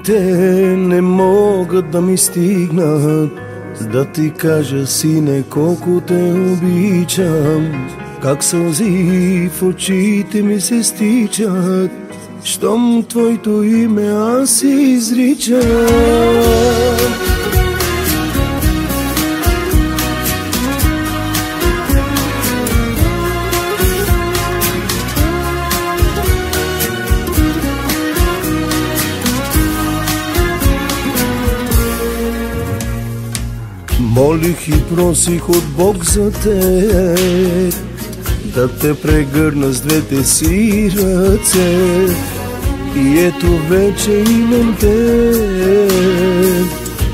думите не могат да ми стигнат, да ти кажа, сине, колко те обичам. Как сълзи в очите ми се стичат, щом твоето име аз изричам. Молих и просих от Бог за теб, да те прегърна с двете си ръце. И ето вече имам теб,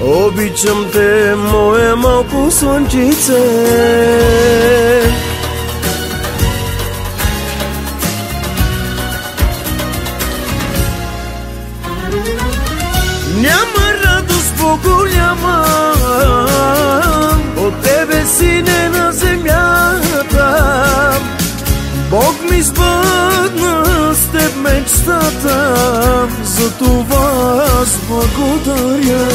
обичам те, мое малко слънчице. Няма радост по-голяма от тебе, сине, на земята. Бог ми сбъдна с теб мечтата, за това аз благодаря.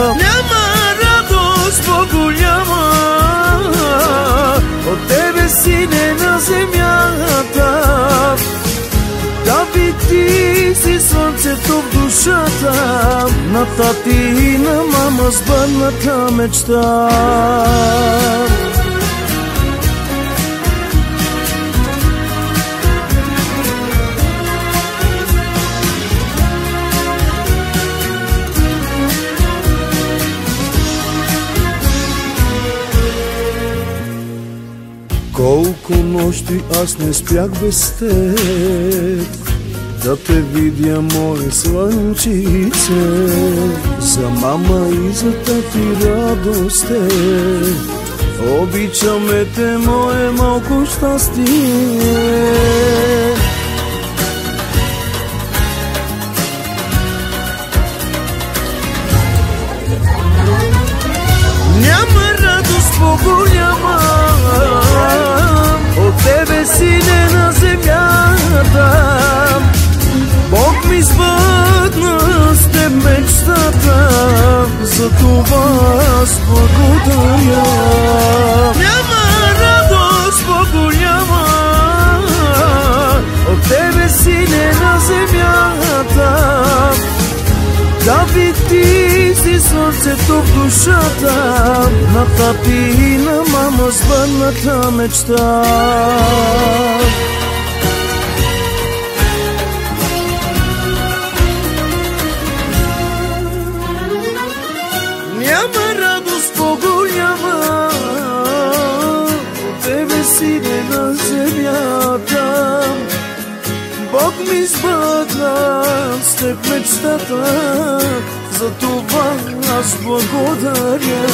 Няма радост по-голяма от тебе, сине, на земята. Давид, ти си слънцето в душата, на тати и на мама сбъдната мечта. Колко нощи аз не спях без теб, да те видя, мое слънчице. За мама и за тати радост е, обичаме те, мое малко щастие. Няма радост по-голяма от тебе, сине, на земята. Бог ми сбъдна с теб мечтата, за това аз благодаря. Няма радост по-голяма от тебе, сине, на земята. Давид, ти си слънцето в душата, на тати и на мама сбъдната мечта. Няма радост по-голяма от тебе, сине, на земята. Бог ми сбъдна с теб мечтата, за това аз благодаря.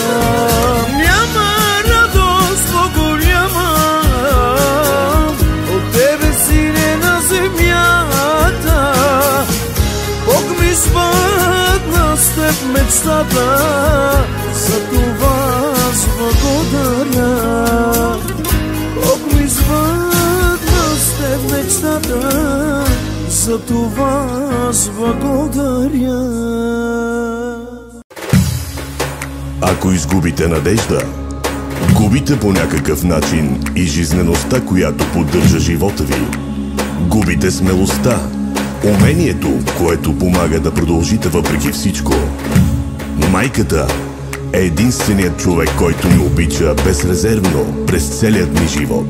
Няма радост по-голяма от тебе, сине, на земята. Бог ми сбъдна с теб мечтата, за това аз благодаря. Бог ми сбъдна с теб мечтата, за това аз благодаря. Ако изгубите надежда, губите по някакъв начин и жизнеността, която поддържа живота ви. Губите смелостта, умението, което помага да продължите въпреки всичко. Майката е единственият човек, който ни обича безрезервно през целият ни живот.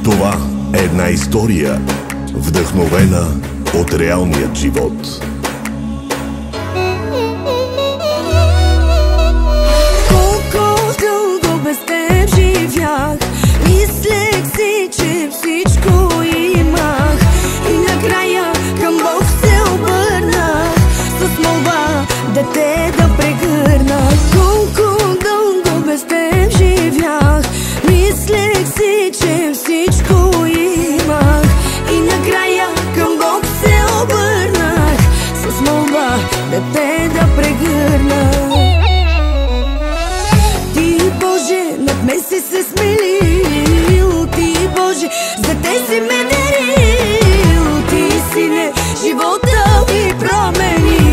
Това е една история, вдъхновена от реалният живот. Колко дълго без теб живях, мислех си, че всичко имах, и накрая към Бог се обърнах с молба дете да прегърна. Колко дълго без теб живях, мислех си, че всичко имах, и накрая към Бог се обърнах с молба дете да прегърна. Ти, Боже, над мен си се смилил, ти, Боже, за те си ме дарил, ти, Сине, живота ми промени.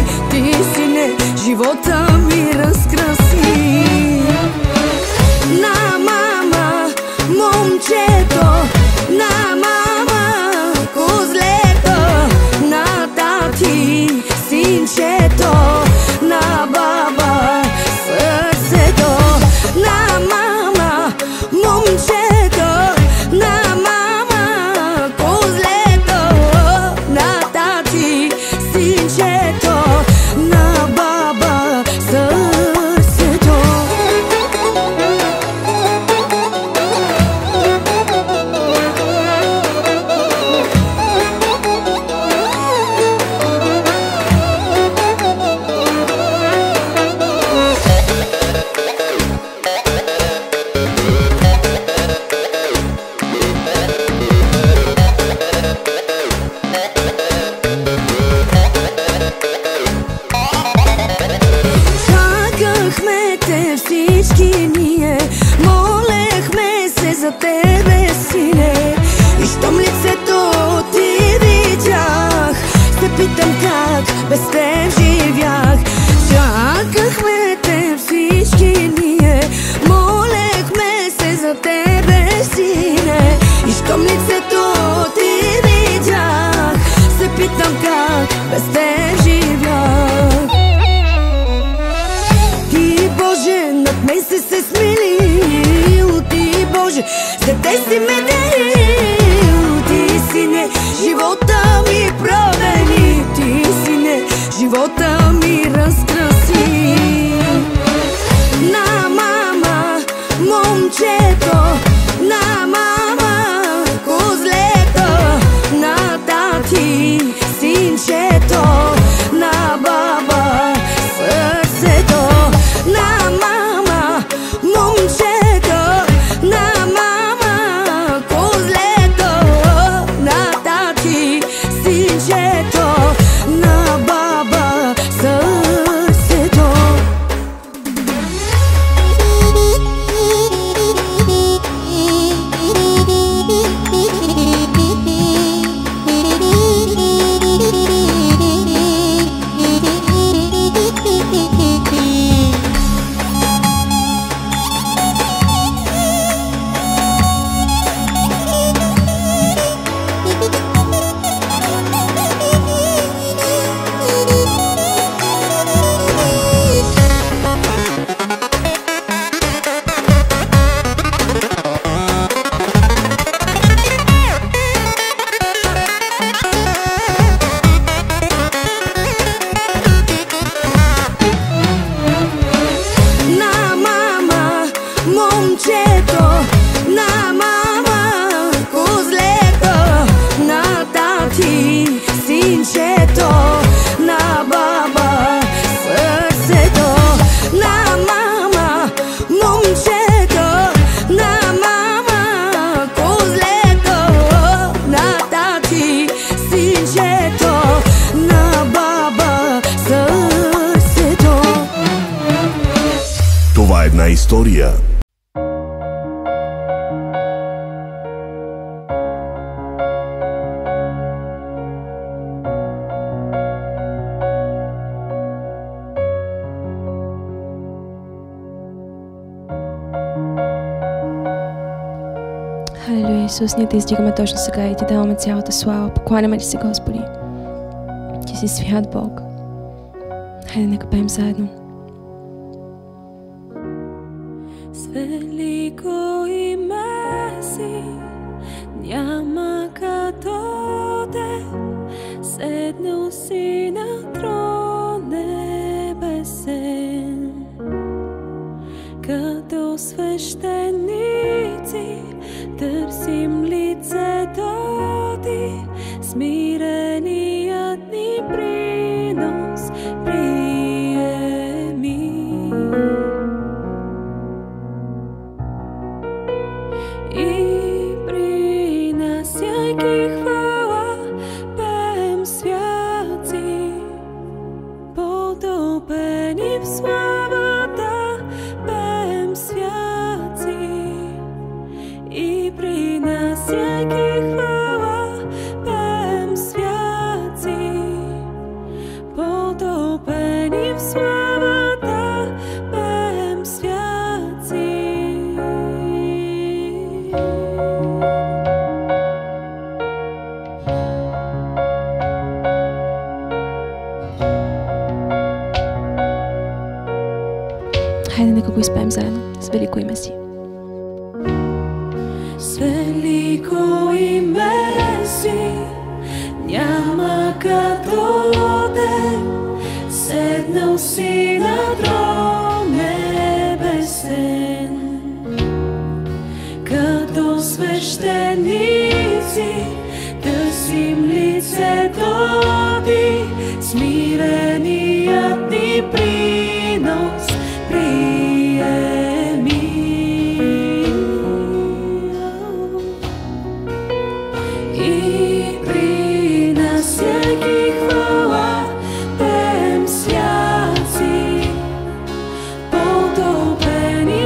всички ние молехме се за тебе, сине. И щом лицето ти видях, се питам как без теб живях. Чакахме те всички ние, молехме се за тебе, сине. И щом лицето ти видях, се питам как без теб живях. Ти, Боже, над мен си се смилил. Ти, Боже, за те си ме дарил. Ти, сине, живота ми промени. Ти, сине, живота ми разкраси. На мама, момчето, на мама, козлето, на тати, синчето, на баба, сърцето. На мама, момчето, на мама, козлето, на тати, синчето, на баба, сърцето. Момчето, на мама, козлето, на тати, синчето, на баба, сърцето. На мама, момчето, на мама, козлето, на тати, синчето, на баба, сърцето. Това е една история. Халелуя, Исус, ние те издигаме точно сега и ти даваме цялата слава. Покланяме ти се, Господи. Ти си свят Бог. Хайде, нека пеем заедно. С велико име си, няма като те, седнал си на трон небесен. Като свещеници търсим лицето ти, смиреният ни принос приеми. И принасяйки хвала, пеем святци, потопени в славата, пеем святци. И принасяйки хвала, пеем святци, потопени в славата, пеем святци. Хайде, нека го изпеем заедно с велико име си. С велико име си, няма като те, седнал си на трон небесен. Като свещеници търсим лицето ти, смиреният ни принос приеми. И принасяйки хвала, пеем святци, потопени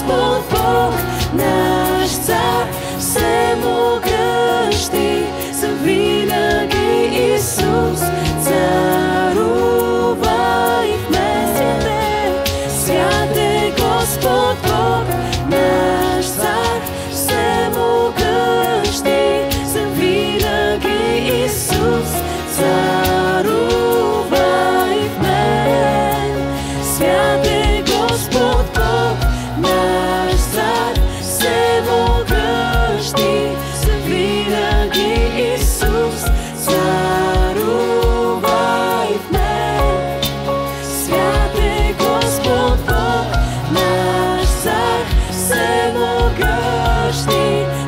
Господ Бог, наш цар, всемогъщи, завинаги Исус, царувай в мен. Святе Господ Бог, наш цар, всемогъщи, завинаги Исус, царувай в мен. Святе Господ Бог, наш цар, всемогъщи, завинаги Исус, царувай в мен. Святе Господ Бог, наш цар, всемогъщи,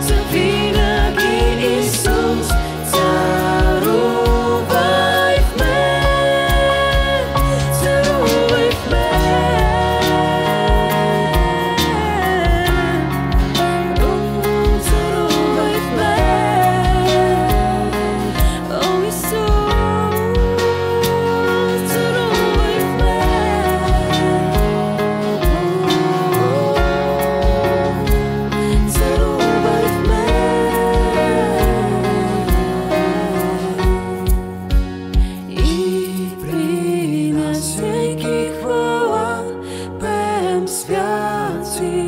завинаги Исус, царувай в мен. Царувай в мен. Царувай в мен. О, Исус, царувай в мен. Царувай в мен. И принасяйки хвала, пеем святи,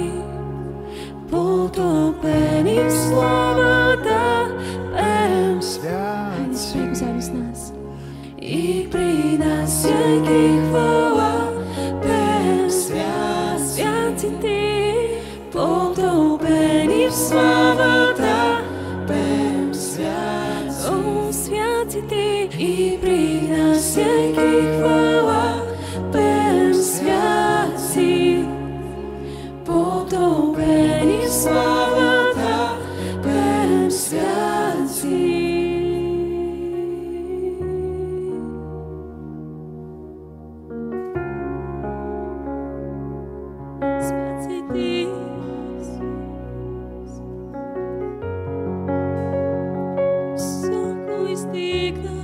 потопени в славата, пеем святи. Святи заедно с нас. И принасяйки хвала, пеем святите, потопени в славата, пеем святи. О, святите, и принасяйки хвала, пеем святи, потопени в славата, пеем святи. Святите, високо издигна.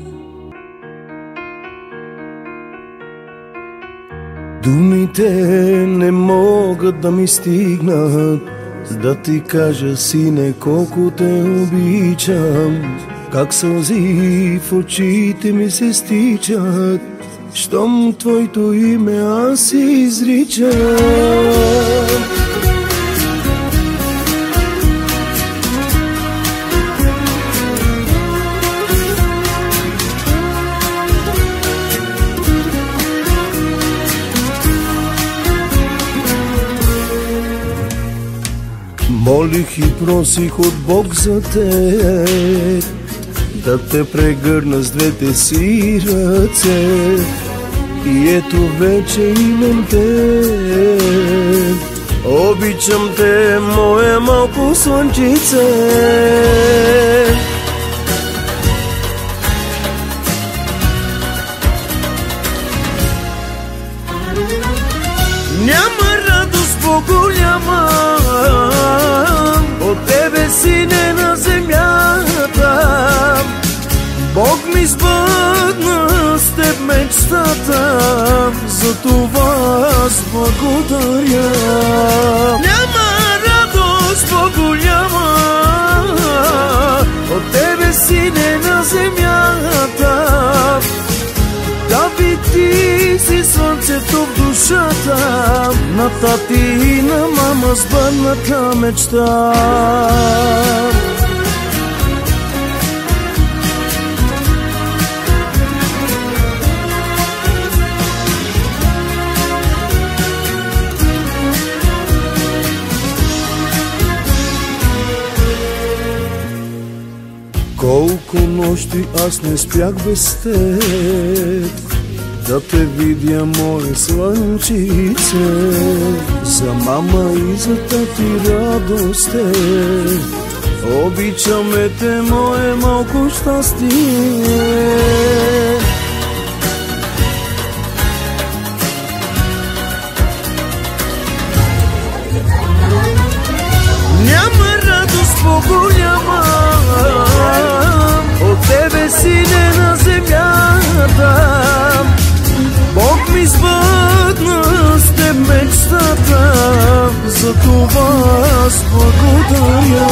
Думите не могат да ми стигнат, да ти кажа, сине, колко те обичам. Как сълзи в очите ми се стичат, щом твоето име аз изричам. Молих и просих от Бог за теб, да те прегърна с двете си ръце. И ето вече имам те. Обичам те, мое малко слънчице. Няма радост по-голяма от тебе, сине, на земята. Бог ми сбъдна с теб мечтата, за това аз благодаря. Няма радост по-голяма от тебе, сине, на земята. Давид, ти си слънцето в душата, на тати и на мама сбъдната мечта. Колко нощи аз не спях без теб, да те видя, мое слънчице. За мама и за тати радост е, обичаме те, мое малко щастие. Няма радост по-голяма от тебе, сине, на земята. Бог ми сбъдна с теб мечтата, за за това аз благодаря.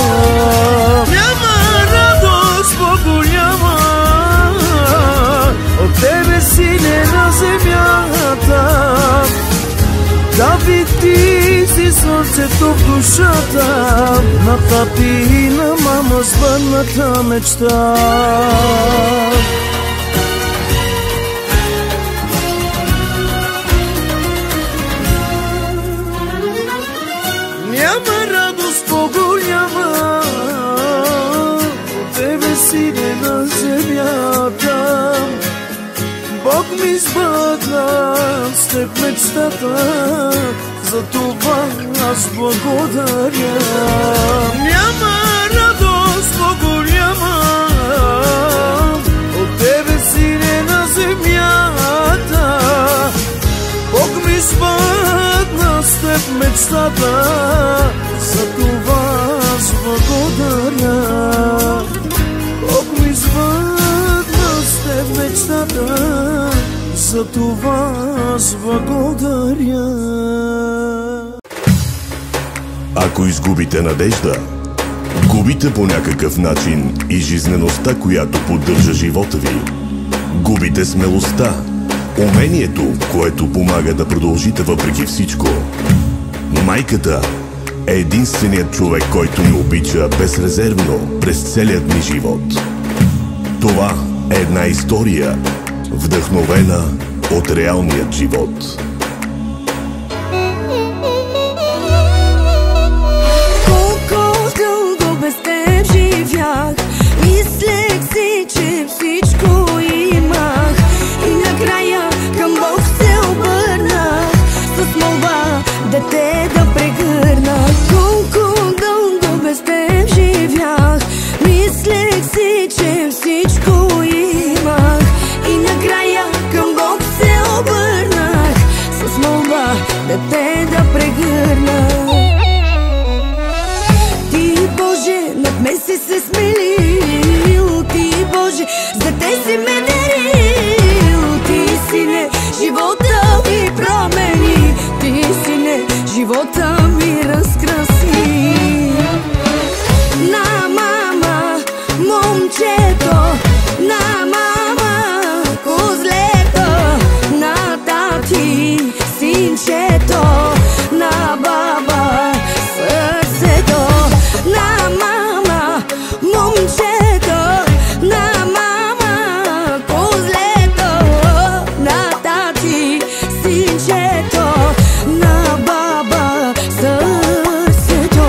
Няма радост по-голяма от тебе, сине на земята. Давид, ти си слънцето в душата на тати и на мама сбъдната мечта. Няма радост по-голяма от тебе, сине на земята. Бог ми сбъдна с теб мечтата, за това аз благодаря. Няма радост по-голяма от тебе, сине на земята. Бог ми сбъдна с теб мечтата, за това аз благодаря. Бог ми сбъдна с теб мечтата, за това аз благодаря. Ако изгубите надежда, губите по някакъв начин и жизнеността, която поддържа живота ви. Губите смелостта, умението, което помага да продължите въпреки всичко. Майката е единственият човек, който ни обича безрезервно през целият ни живот. Това е една история, вдъхновена от реалният живот. Колко дълго без теб живях, мислех си, че всичко имах, и накрая към Бог се обърнах с молба дете да прегърна. Колко дълго без теб живях, мислех си, че всичко имах, и накрая към Бог се обърнах с молба дете да прегърна. Ти, Боже, над мен си се смилил, ти, Боже, с дете си ме дарил. Ти, Сине, живота ми промени, ти, Сине, живота ми разкраси. На мама, момчето, на мама, козлето, на тати, синчето, на баба, сърцето. На мама, момчето, на мама, козлето, на тати, синчето, на баба, сърцето.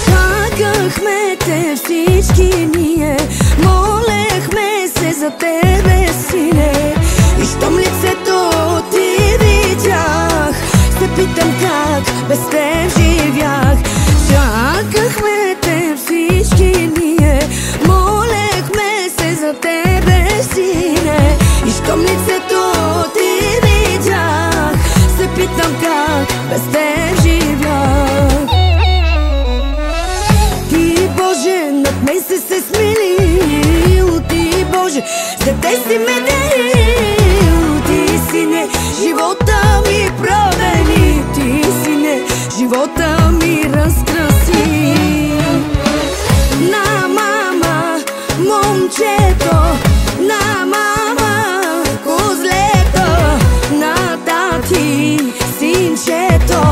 Чакахме те всички ние, молехме се за тебе, Сине, и щом лицето ти видях, се питам как без теб живях. Чакахме те всички ние, молехме се за тебе, Сине, и щом лицето ти видях, се питам как без теб живях. Ти, Боже, над мен си се смилил, ти, Боже, с дете си ме дарил. Ти, Сине, живота ми промени, ти, Сине, живота ми разкраси. На мама, момчето, на мама, козлето, на тати, синчето,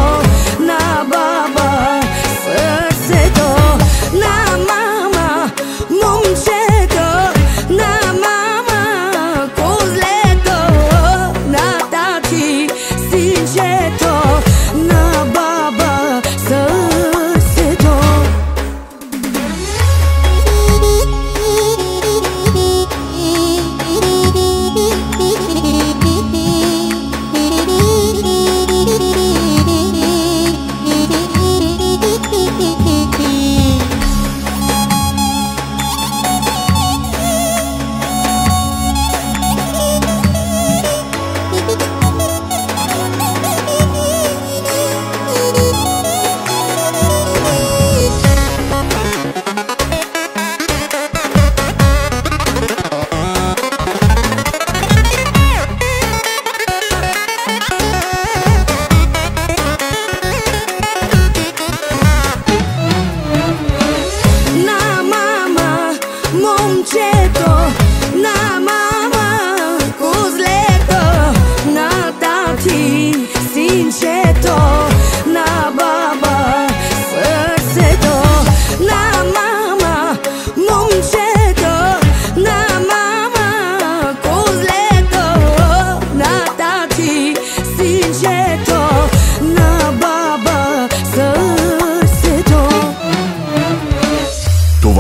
на баба, сърцето. На мама, момчето, на мама, козлето, на тати, синчето, на баба,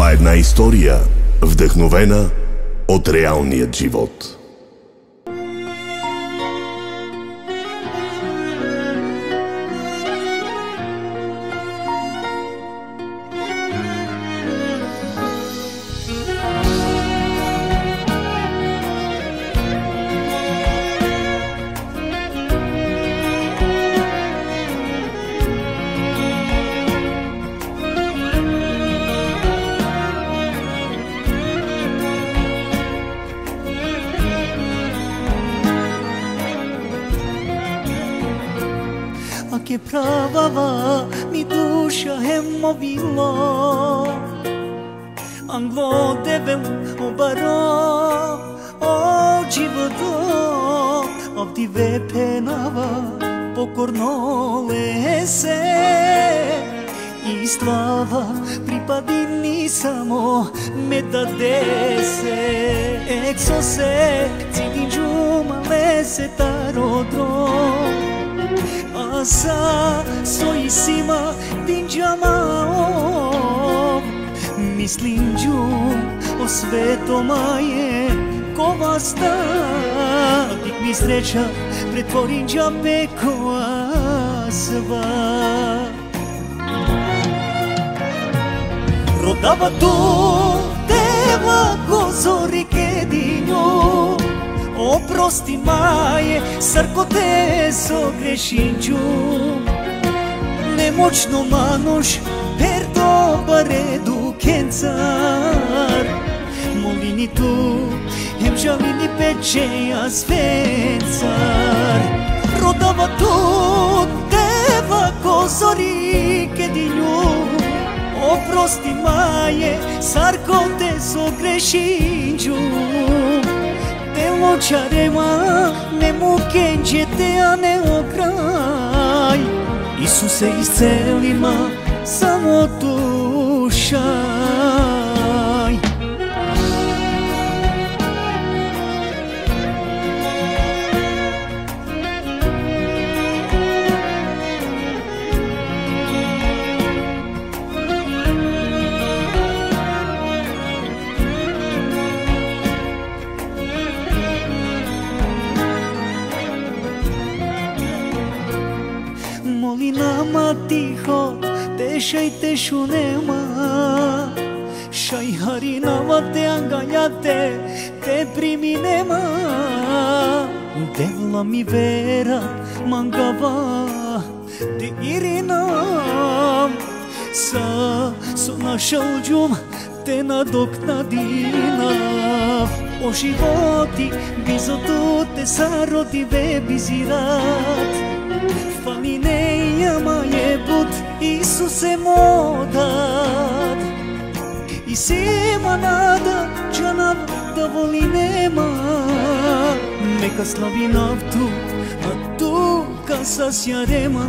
Това е една история, вдъхновена от реалният живот. Che provava mi duša hemovilo Anglo devel obaro o životo Ovdi vepenava pokorno lese I slava pripadini samo me dadese Exo se cidin džuma lese tarodrom Asa soisima dinđamao Mislim džum o sveto maje ko vas da Tik mi sreća pretvorim džabe koja sva Rodava tu teva gozori kedinju Oprosti maje, srko te sogrešinđu Nemoćno manuš, per dobare dukencar Molini tu, hem žalini pečeja svencar Rodava tu, teva kozori kedinju Oprosti maje, srko te sogrešinđu Ločarema ne mukenđete, a ne okraj Isuse iscelima samo dušaj Molinama tiho, tešaj tešu nema Šaj harinama te anganjate, te primi nema Dela mi vera, mangava, te irinam Sa našal džum, te nadoknadinav O životi, bizotu te sarodi vebizirat Falineja maje bud, Isuse modat I sema nada, džanav da voli nema Neka slavi naftu, a tu kasa sjarema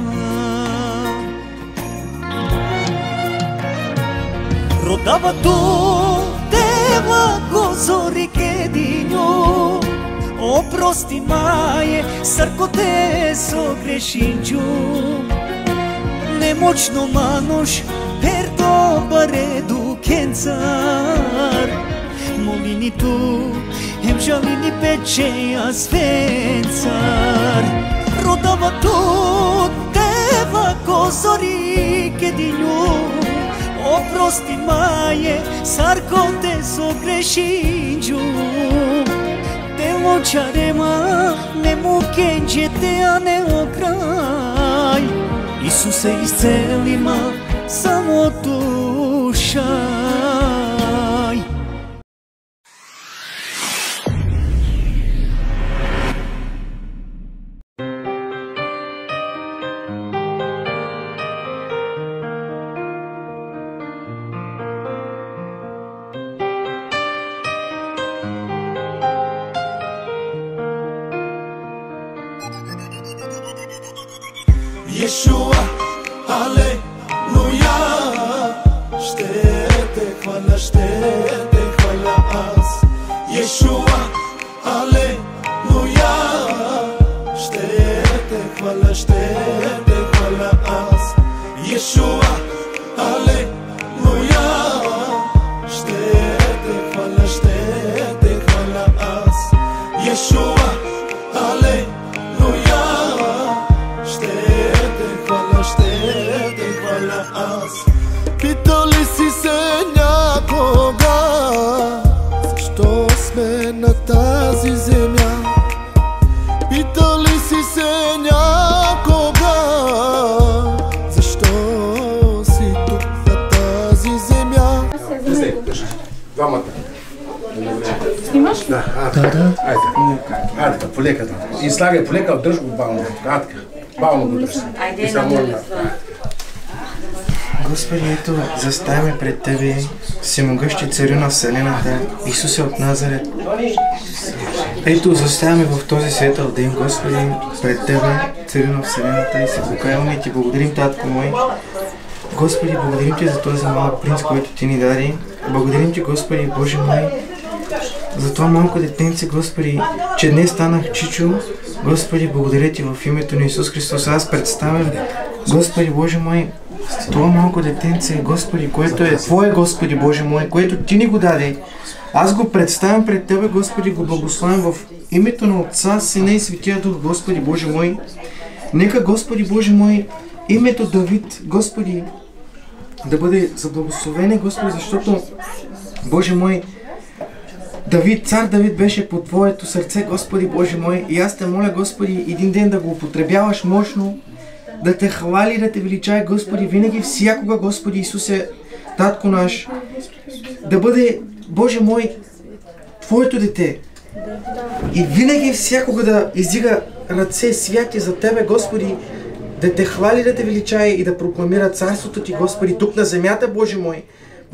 Rodava tu, teva gozori kedinju Oprosti maje, srko te sogrešinđu Nemoćno manuš, per dobare dukencar Molini tu, hem žalini pečeja svencar Rodava tu, teva kozori kedinju Oprosti maje, srko te sogrešinđu Ločarema ne mukenđete, a ne okraj Isuse iscelima samo dušaj Yeshua, Aleluia Ștete hvala az Yeshua, Aleluia Ștete hvala az Yeshua, Aleluia някога? Защо сме на тази земя? Питал ли си се някога? Защо си тук на тази земя? Двамата. Снимаш? Да, Адка, полека. И слагай полека, държ го бавно. Адка, бавно го държи. И само Господи, ето, заставяме пред Тебе, всемогъщи царю на Вселената, Исусе от Назарет. Ето, заставяме в този светъл ден, Господи, пред Тебе, царю на Вселената, и се покаяваме и Ти благодарим, Татко мой. Господи, благодарим Ти за този малък принц, който Ти ни даде. Благодарим Ти, Господи, Боже мой, за това малко детенце, Господи, че днес станах чичо. Господи, благодаря Ти в името на Исус Христос. Аз представям, Господи, Боже мой, това малко детенце, Господи, което е Твое, Господи, Боже мой, което Ти ни го даде. Аз го представям пред Тебе, Господи, го благославям в името на Отца, Сина и Светия Дух, Господи, Боже мой. Нека, Господи, Боже мой, името Давид, Господи, да бъде заблагословене, Господи, защото, Боже мой, цар Давид беше по Твоето сърце, Господи, Боже мой, и аз Те моля, Господи, един ден да го употребяваш мощно, да Те хвали, да Те величае, Господи, винаги, всякога, Господи Исусе, Татко наш, да бъде, Боже мой, Твоето дете. И винаги, всякога да издига ръце святи за Тебе, Господи, да Те хвали, да Те величае и да прокламира царството Ти, Господи, тук на земята, Боже мой,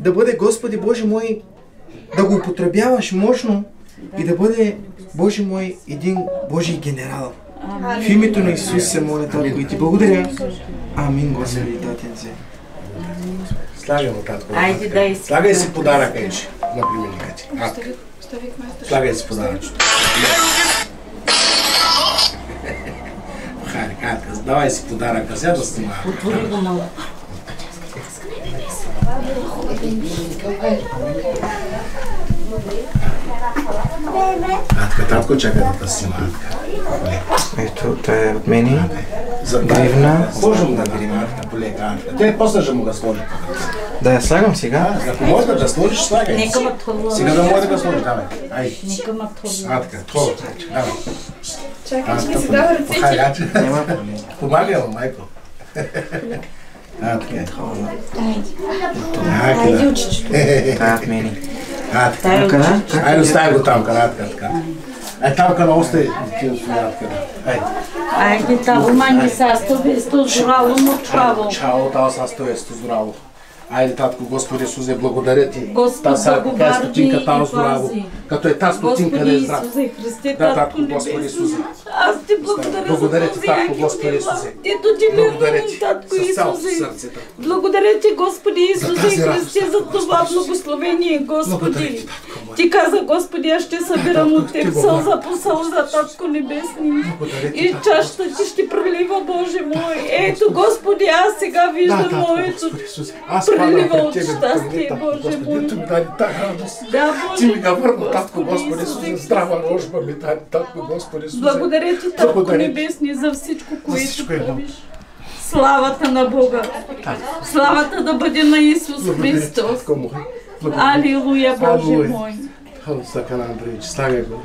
да бъде, Господи, Боже мой, да го употребяваш мощно и да бъде, Боже мой, един Божий генерал. В името на Исус се моля, Татко, и Ти благодаря. Амин, Господи, Татенце. Слагай му, Татко. Айде, дай си. Слагай си подаръка, Ечи, на племенника Ти. Слагай си подаръчето. Хайде, Адка, давай си подаръка, сега да снимава. Отвори го малко. Адка, Татко, чакай да те снима, Адка. Ето, това е от мене. За Гривна. Сложим на гривна, Адка, полека, Адка. Те после ще му да сложи. Да я слагам сега. Ако може да сложиш, слагай. Нека ма това. Сега да може да сложиш, давай. Ай. Нека ма това. Адка, това, давай. Чакай, че ми си дава ръцете. Няма проблем. Помагай му, майко. Адка. Айде, очичето. Това е от мене. Адка. Къде? Айде, остави го там, Адка, така. Там къде остави. Айде. Айде, там манги са, сто здраво, но право. Чао, тава са сто здраво. Айде, Татко, Господи Исусе, благодаря Ти. Господ, благоварди и пази. Като е тази стотинка да е здрав. Господи Исусе Христе, Да, Татко Татко, Господи Небесен. Исусе. Аз Ти благодаря за Ти, този Татко, ангел Господи Дева. Исусе. Ето Ти Благодаря вервам, Ти Татко с цялото Исусе. сърце. Благодаря Ти, Господи Исусе тази радост, Христе, за Татко, това Господи. благословение, Благодаря Господи. Ти, Татко мой. Ти каза, Господи, аз ще събирам Татко, от Теб Ти сълза по сълза, Татко Небесни. Благодаря Ти, И Татко, чашата Ти ще прелива, Боже мой. Ето, Господи, аз сега Да, виждам Татко, моето Господи Исусе. Аз падам прелива пред от Тебе, щастие, Татко, Боже Господи, мой. Ти ми даде тази радост. Да, Ти ми Боже. га върна, Татко, Господи Исусе, здрава рожба ми даде, Татко, Господи Исусе. Благодаря Ти, Татко Благодаря Ти. Небесни, за всичко, което всичко едно. правиш. Славата на Бога. Славата да бъде на Исус Благодаря Ти, Христос. Татко мой. Благодаря. Алилуя, Боже Алилуя. мой. Стакана Андреевич, слагай го,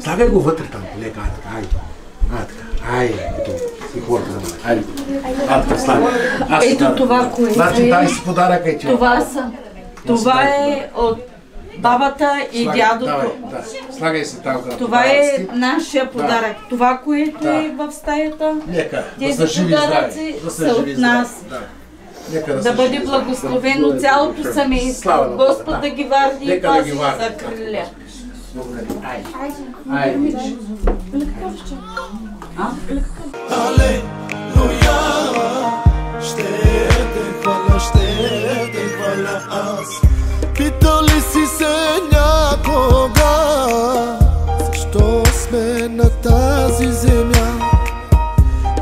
слагай го вътре там, колега, Адка, айде, ето, и хората да бъдат, айде, Адка, слагай. Ето това, което Значи дай е. си подаръка и ти. Това са. Това е от бабата и дядото. Да, слагай си там. Това е нашия подарък. Това, което е в стаята, Нека, да тези са живи и здрави. подаръци Да са са живи от и здрави. нас. Да. Нека Да са бъде живи и благословено здрави. цялото семейство. Слава на Бога, Господ да ги варди и Нека да пази ги варди. за крилля. Благодаря. Айде. Алелуя, ще те хваля аз. Питал ли си се някога? Защо сме на тази земя?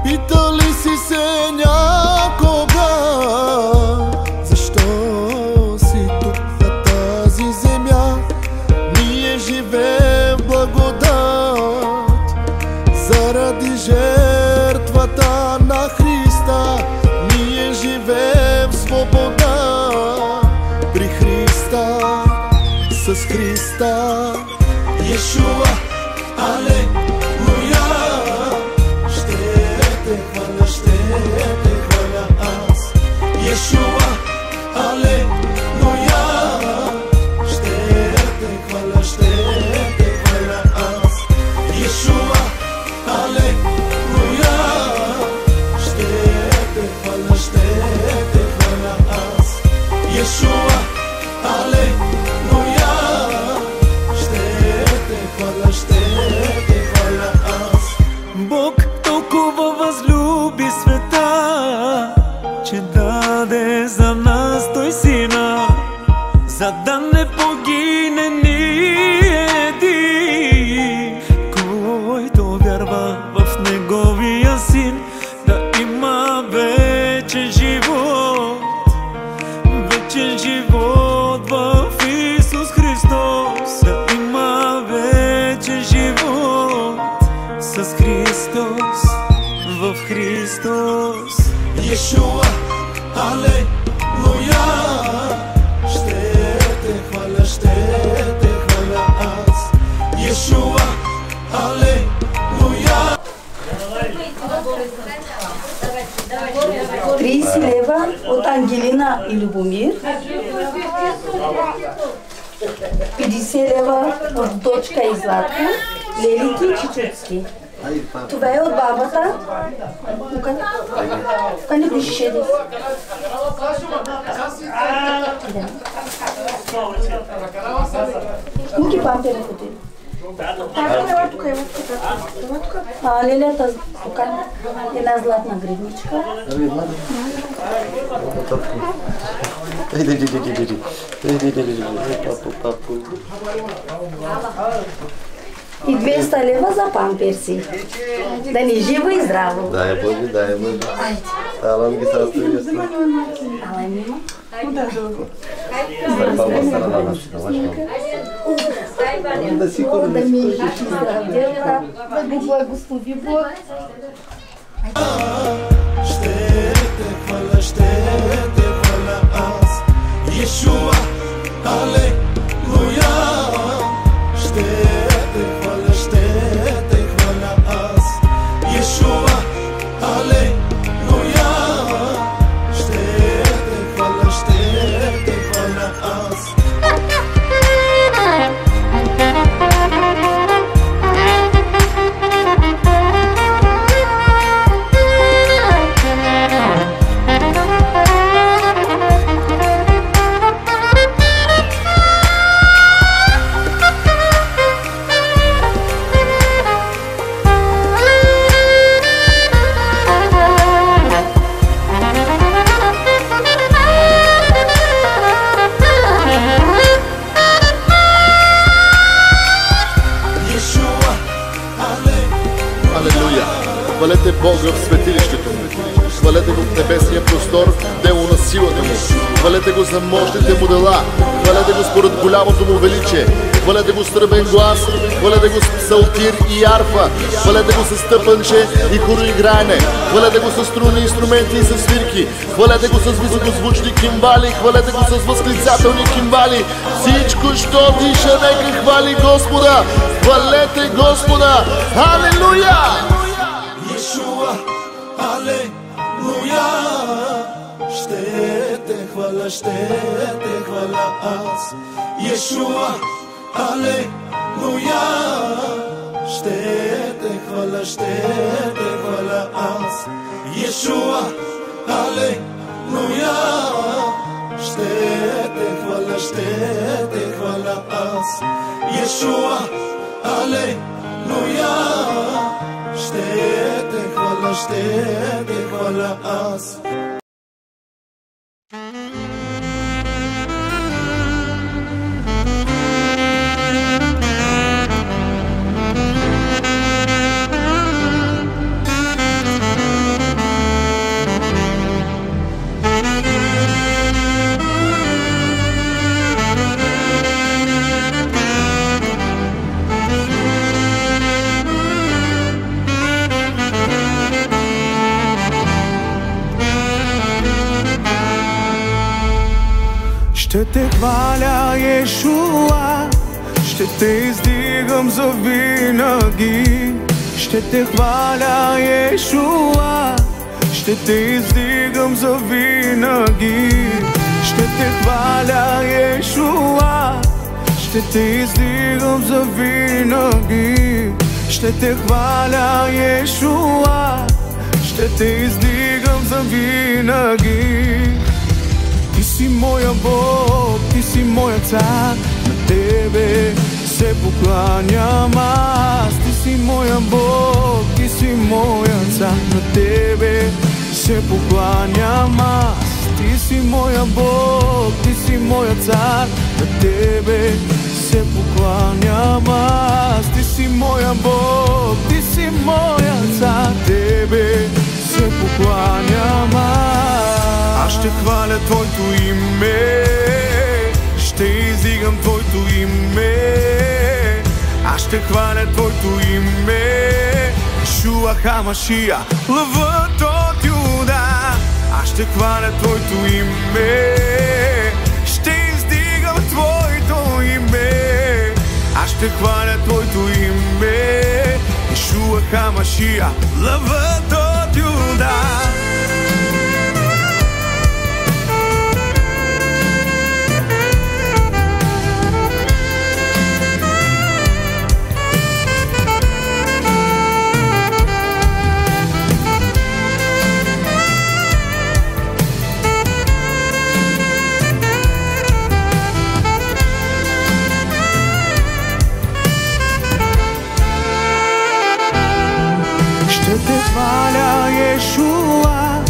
Питал ли си се някога? Защо си тук на тази земя? Ние живеем в благодат заради жертвата на Христа. Ние живеем в свобода Христа, с Христа. Йешуа, алелуя. Ще те хваля аз. Йешуа, алелуя. Ще те хваля аз. Йешуа, алелуя. Ще те хваля аз. Йешуа, алелуя. Ще те хваля аз. Бог толкова възлюби света, че даде за нас Той Сина, за да не погине ни един, който вярва в Неговия Син, да има вечен живот. Вечен живот в Исус Христос, да има вечен живот с Христос, в Христос. Йешуа, алелуя. Ще те хваля аз. Йешуа, алелуя. 30 лева от Ангелина и Любомир. 50 лева от Дочка и Златка, Лелики и Чичуцки. Това е от бабата. Тука не пише да. Ники пампери ходи. Тук е Лелята тук. Една златна гривничка. И 200 лева за памперси. Да ни живо и здраво. Дай Боже, дай Боже. Салам ги състави. Ала нима. Да си хора. Да ми живи здраве. Да го благослови Бог. Ще те хваля аз. Йешуа, алелуя. Ще те хваля аз. Йешуа, алелуя. Ще те хваля аз. Хвалете Бога в светилището му. Хвалете го в небесния простор, дело на силата му. Хвалете го за мощните му дела. Хвалете го според голямото му величие. Хвалете го с тръбен глас. Хвалете го с псалтир и арфа. Хвалете го с тъпанче и хороиграене. Хвалете го с струни инструменти и с свирки. Хвалете го с високозвучни кимбали. Хвалете го с възклицателни кимбали. Всичко, що диша, нека хвали Господа. Хвалете Господа. Алелуя! Йешуа, алелуя. Ще те хваля аз. Йешуа, алелуя. Ще те хваля аз. Йешуа, алелуя. Ще те хваля аз. Йешуа, алелуя. Ще те хваля аз. хваля, Йешуа, ще те издигам завинаги. Ще те хваля, Йешуа, ще те издигам завинаги. Ще те хваля, Йешуа, ще те издигам завинаги. Ще те хваля, Йешуа, ще те издигам завинаги. Ти си моя Бог, ти си моя цар, на тебе се покланям аз. Ти си моя Бог, ти си моя цар, на тебе се покланям аз. Ти си моя Бог, ти си моя цар, на тебе се покланям аз. Ти си моя Бог, ти си моя цар, тебе се покланям аз. Аз ще хваля Твоето име, ще издигам Твоето име. Аз ще хваля Твоето име, Йешуа Хамашия, лъвът от Юда. Аз ще хваля Твоето име, ще издигам Твоето име. Аз ще хваля Твоето име, Йешуа Хамашия, лъвът от Юда. Йешуа,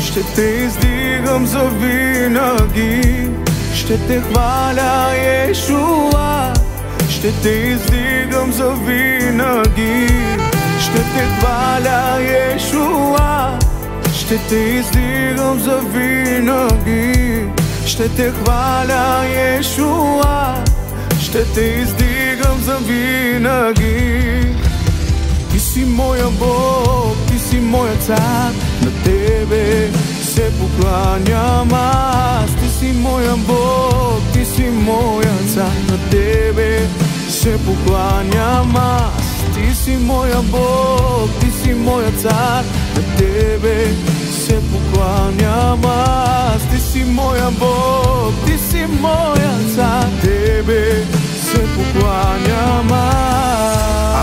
ще те издигам завинаги. Ще те хваля, Йешуа, ще те издигам завинаги. Ще те хваля, Йешуа, ще те издигам завинаги. Ще те хваля, Йешуа, ще те издигам завинаги. Ти си моя Бог, ти си моя цар, на тебе се покланям аз. Ти си моя Бог, ти си моя цар, на тебе се покланям аз. Ти си моя Бог, ти си моя цар, на тебе се покланям аз. Ти си моя Бог, ти си моя цар, тебе се покланям аз.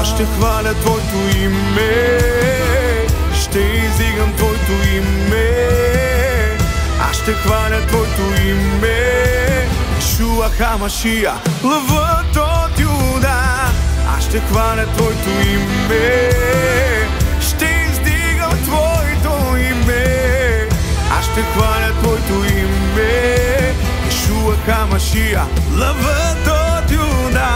Аз ще хваля Твоето име, ще издигам Твоето име. Аз ще хваля Твоето име, Йешуа Хамашия, лъвът от Юда. Аз ще хваля Твоето име, ще издигам Твоето име. Аз ще хваля Твоето име, Йешуа Хамашия, лъвът от Юда.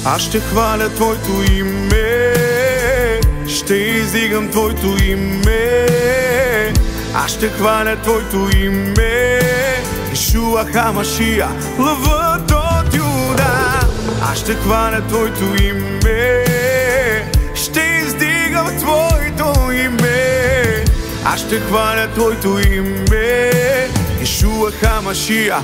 Аз ще хваля Твоето име, ще издигам Твоето име. Аз ще хваля Твоето име, Йешуа Хамашия, лъвът от Юда. Аз ще хваля Твоето име, ще издигам Твоето име. Аз ще хваля Твоето име, Йешуа Хамашия.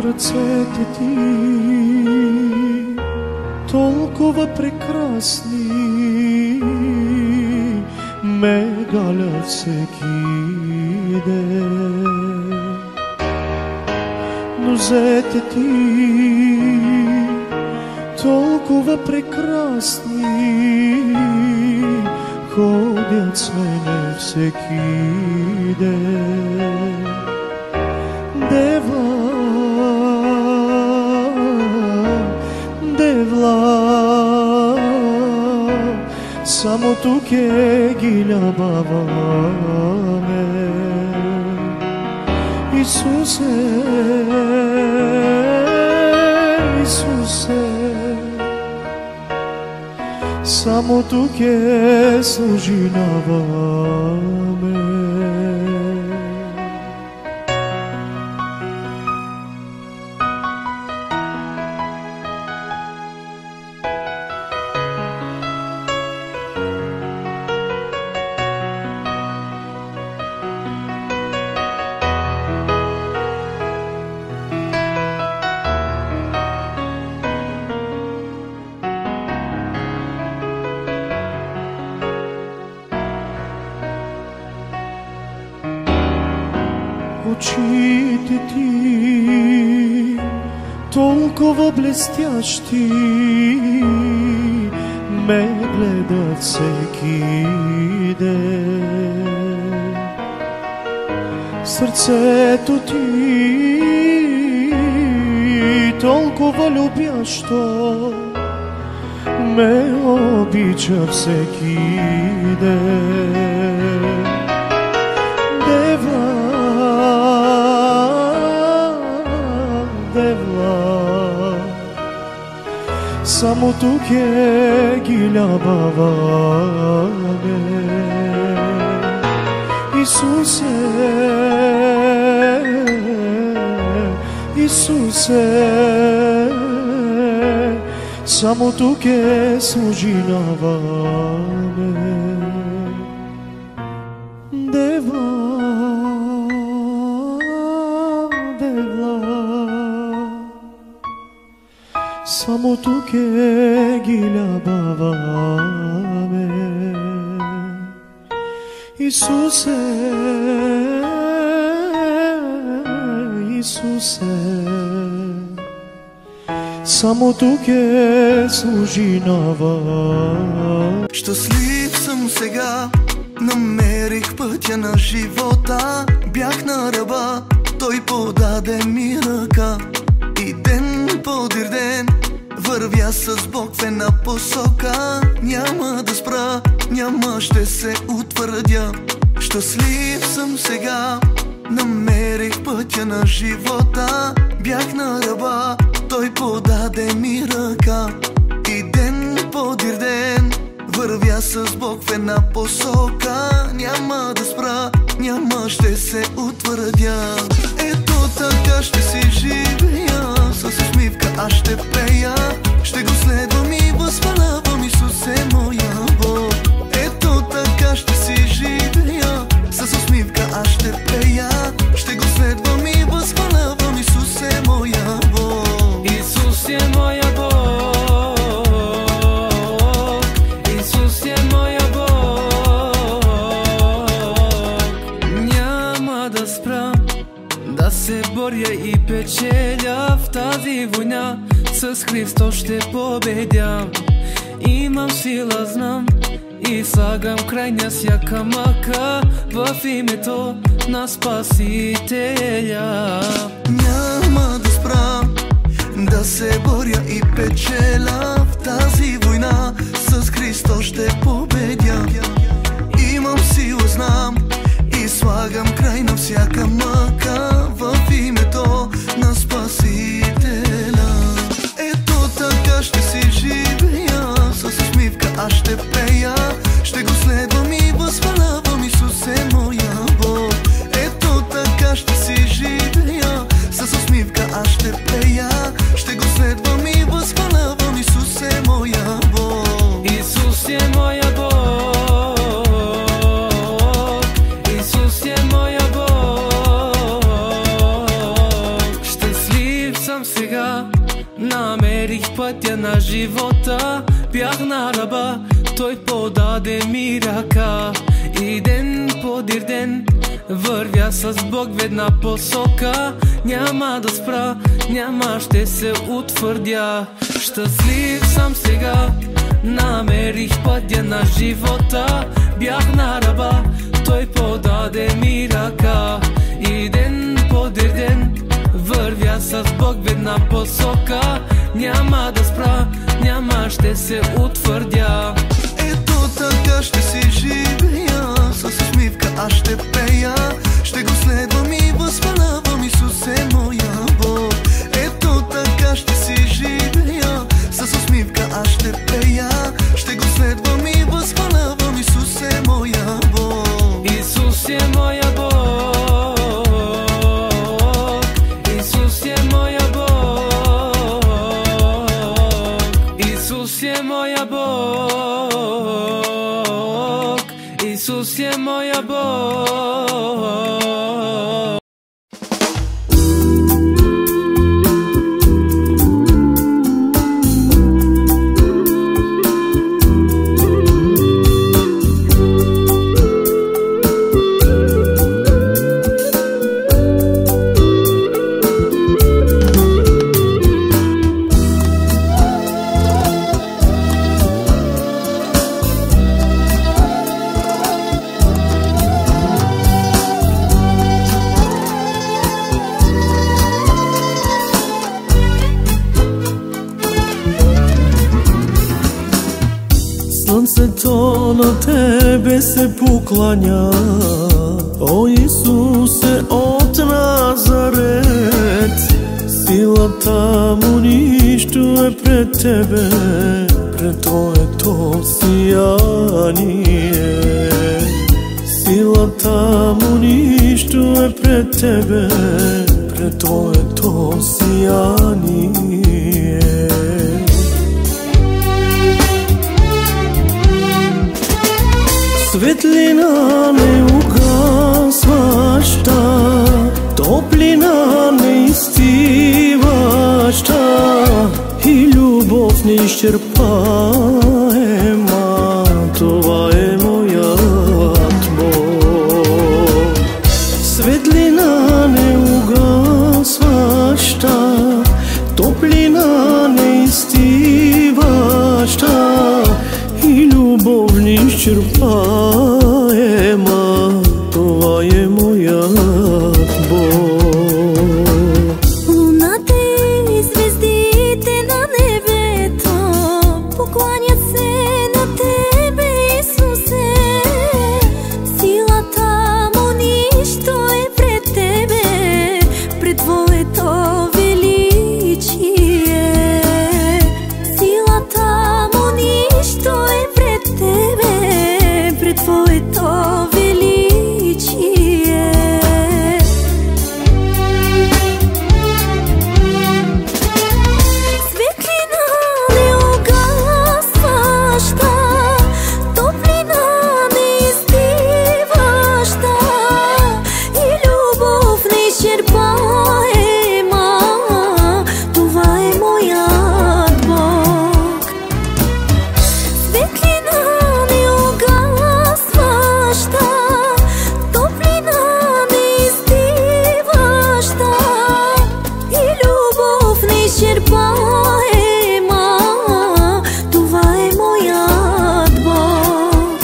Ръцете ти толкова прекрасни ме галят всеки ден. Нозете ти толкова прекрасни ходят с мене всеки ден. Дева, Девла, само тук ги любаваме. Исусе, Исусе, само тук служинаваме. Очите ти толкова блестящи ме гледат всеки ден. Сърцето ти толкова любящо ме обича всеки ден. Дева, Дева, само тук ги любаваме. Исусе, Исусе, само тук служинаваме. Дева, само тук ги любаваме. Исусе, Исусе, само тук служинаваме. Щастлив съм сега, намерих пътя на живота. Бях на ръба, той подаде ми ръка. И ден подир ден вървя с Бог в една посока. Няма да спра, няма ще се утвърдя. Щастлив съм сега, намерих пътя на живота. Бях на ръба, той подаде ми ръка. И ден подир ден вървя с Бог в една посока. Няма да спра, няма ще се утвърдя. Ето така ще си живея, с усмивка аз ще пея. Ще го следвам и възхвалявам, Исус е моя Бог. Ето така ще си живея, с усмивка аз ще пея. Ще го следвам и възхвалявам, Исус е моя Бог. Исус е моя Бог, Исус е моя Бог. Няма да спра да се боря и печеля в тази война. С Христос ще победя. Имам сила, знам, и слагам край на всяка мъка в името на Спасителя. Няма да спра да се боря и печеля в тази война. С Христос ще победя. Имам сила, знам, и слагам край на всяка мъка в името на Спасителя. Ето така ще си живея, с усмивка аз ще пея. Ще го следвам и възхвалявам, Исус е моя Бог. Ето така ще си живея, с усмивка аз ще пея. Ще го следвам и възхвалявам, Исус е моя Бог. Исус е моя Бог, Исус е моя Бог. Щастлив съм сега, намерих пътя на живота. Бях на ръба, той подаде ми ръка. И ден подир ден вървя с Бог в една посока. Няма да спра, няма ще се утвърдя. Щастлив съм сега, намерих пътя на живота. Бях на ръба, той подаде ми ръка. И ден подир ден вървя с Бог в една посока. Няма да спра, няма ще се утвърдя. Ето Исус е моя Бог. Слънцето на тебе се покланя, о Исусе от Назарет. Силата му нищо е пред тебе, пред твоето сияние. Силата му нищо е пред тебе, пред твоето сияние. Светлина неугасваща, топлина неизстиваща и любов неизчерпаема, това е моят Бог. Светлина неугасваща, топлина неизстиваща и любов неизчерпаема, това е моят Бог. Луната и звездите на небето покланят се на тебе, Исусе. Силата му нищо е пред тебе, пред твоето величие. Силата му нищо е пред тебе, пред твоето величие. Светлина неугасваща, топлина неизстиваща и любов неизчерпаема, това е моят Бог. Светлина неугасваща, топлина неизстиваща и любов неизчерпаема, това е моят Бог.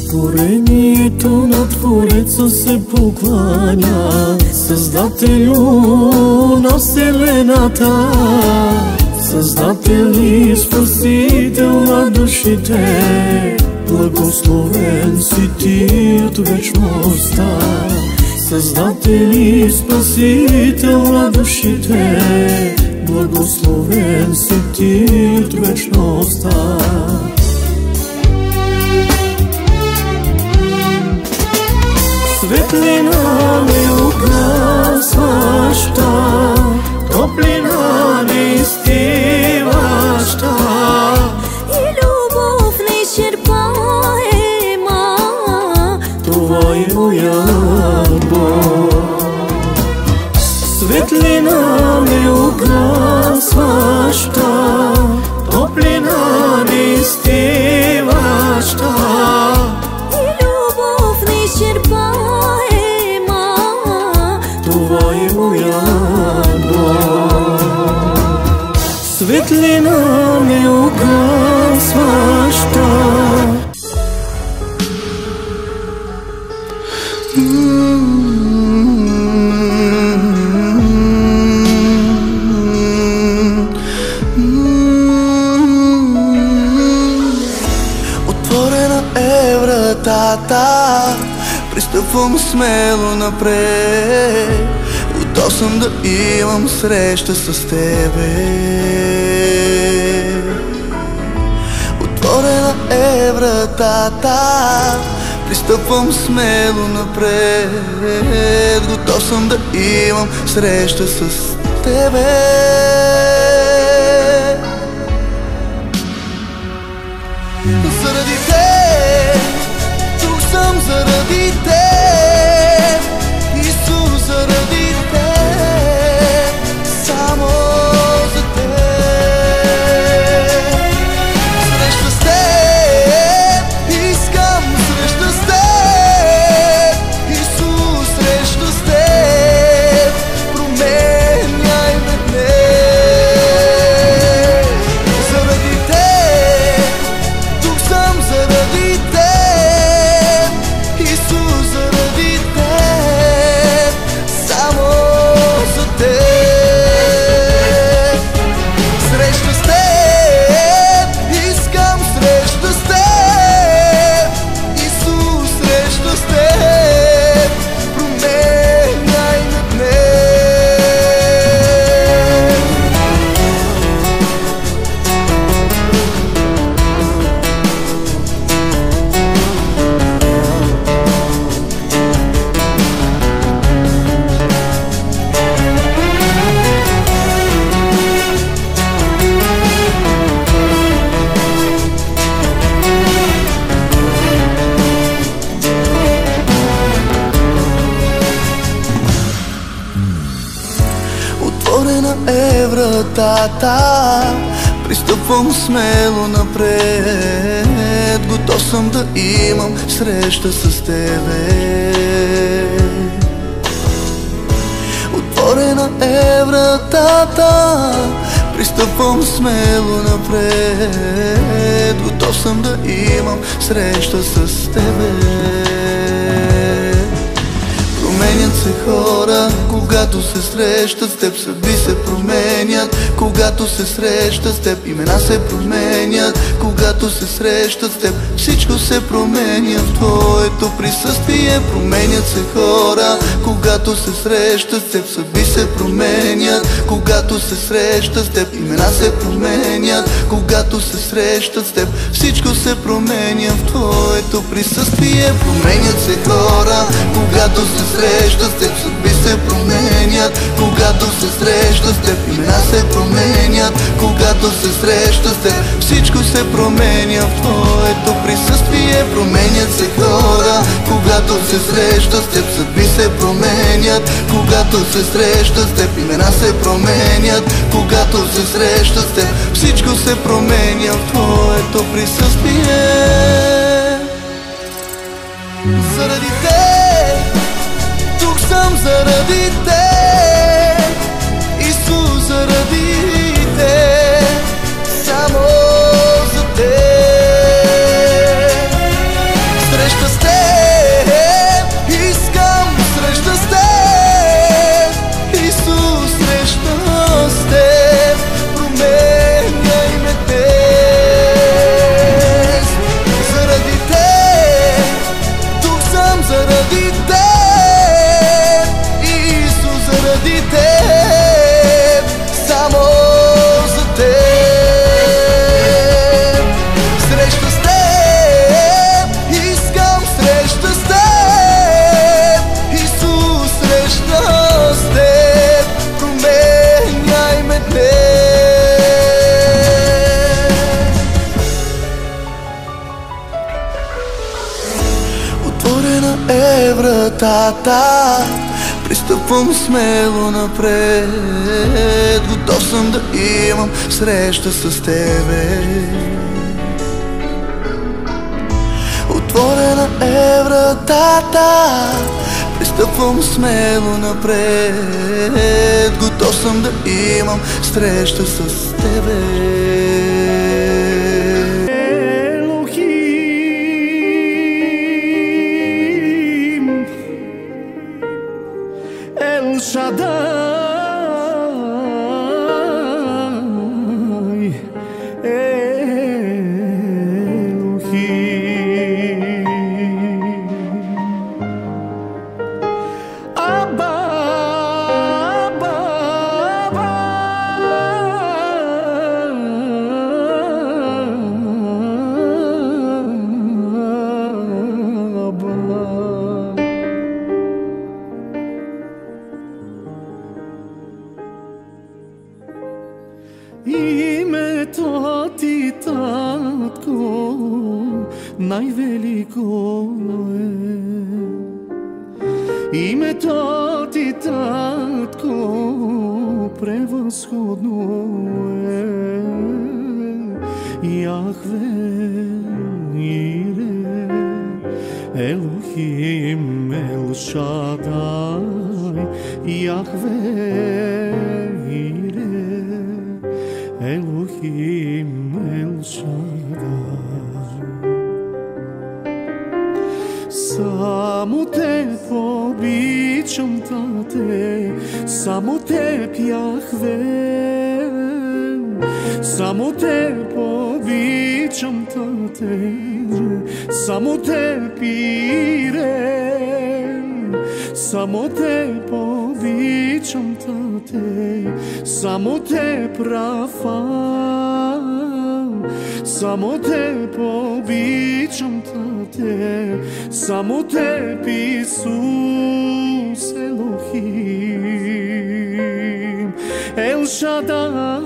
Творението на Твореца се покланя, Създателю на вселената, Създател и Спасител на душите. Благословен си ти от вечността, Създател и Спасител на душите. Благословен си ти от вечността. Светлина неугасваща, топлина неизстиваща И любов неизчерпаема, това е моят Бог. Светлина неугасваща, топлина неизстиваща и любов неизчерпаема, това е моят Бог. Светлина неугасваща. вратата, пристъпвам смело напред. Готов съм да имам среща с тебе. Отворена е вратата, пристъпвам смело напред. Готов съм да имам среща с тебе. Заради теб, тук съм заради теб, Исус, заради теб, само за теб. Среща с теб, искам среща с теб, Исус, среща с теб, променяй ме днес. Заради теб, тук съм заради теб, Исус, заради теб, само за теб. Среща с теб, искам среща с теб, Исус, среща с теб, променяй ме днес. Отворена е вратата, пристъпвам смело напред. Готов съм да имам среща с тебе. Отворена е вратата, пристъпвам смело напред. Готов съм да имам среща с тебе. Променят се хора, когато се срещат с теб. Съдби се променят, когато се срещат с теб. Имена се променят, когато се срещат с теб. Всичко се променя в твоето присъствие. Променят се хора, когато се срещат с теб. Съдби се променят, когато се срещат с теб. Имена се променят, когато се срещат с теб. Всичко се променя в твоето присъствие. Променят се хора, когато се срещат с теб. Съдби се променят, когато се срещат с теб. Имена се променят, когато се срещат с теб. Всичко се променя в твоето присъствие. Променят се хора, когато се срещат с теб. Съдби се променят, когато се срещат с теб. Имена се променят, когато се срещат с теб. Всичко се променя в твоето присъствие. Заради теб, тук съм заради теб, Исус, заради теб, само за теб. Среща с теб, искам среща с теб, Исус, среща с теб, променяй ме днес. Заради теб, тук съм заради теб, Исус, заради теб, само за теб. Среща с теб, искам среща с теб, Исус, среща с теб, променяй ме днес. Отворена е вратата, пристъпвам смело напред. Готов съм да имам среща с тебе. Отворена е вратата, пристъпвам смело напред. Готов съм да имам среща с тебе. Shaddai, Elohim. Името ти, татко, най-велико е. Името ти, татко, превъзходно е. Яхве, Ире, Елохим, Ел Шадай, Яхве, Ире, Елохим, Ел Шадай. Само теб обичам, Тате, само теб, Яхве, само теб обичам, Тате, само теб, Ире, само теб обичам, Тате, само теб, Рафа, само теб обичам, Тате, само теб, Исус, Елохим, Ел Шадай.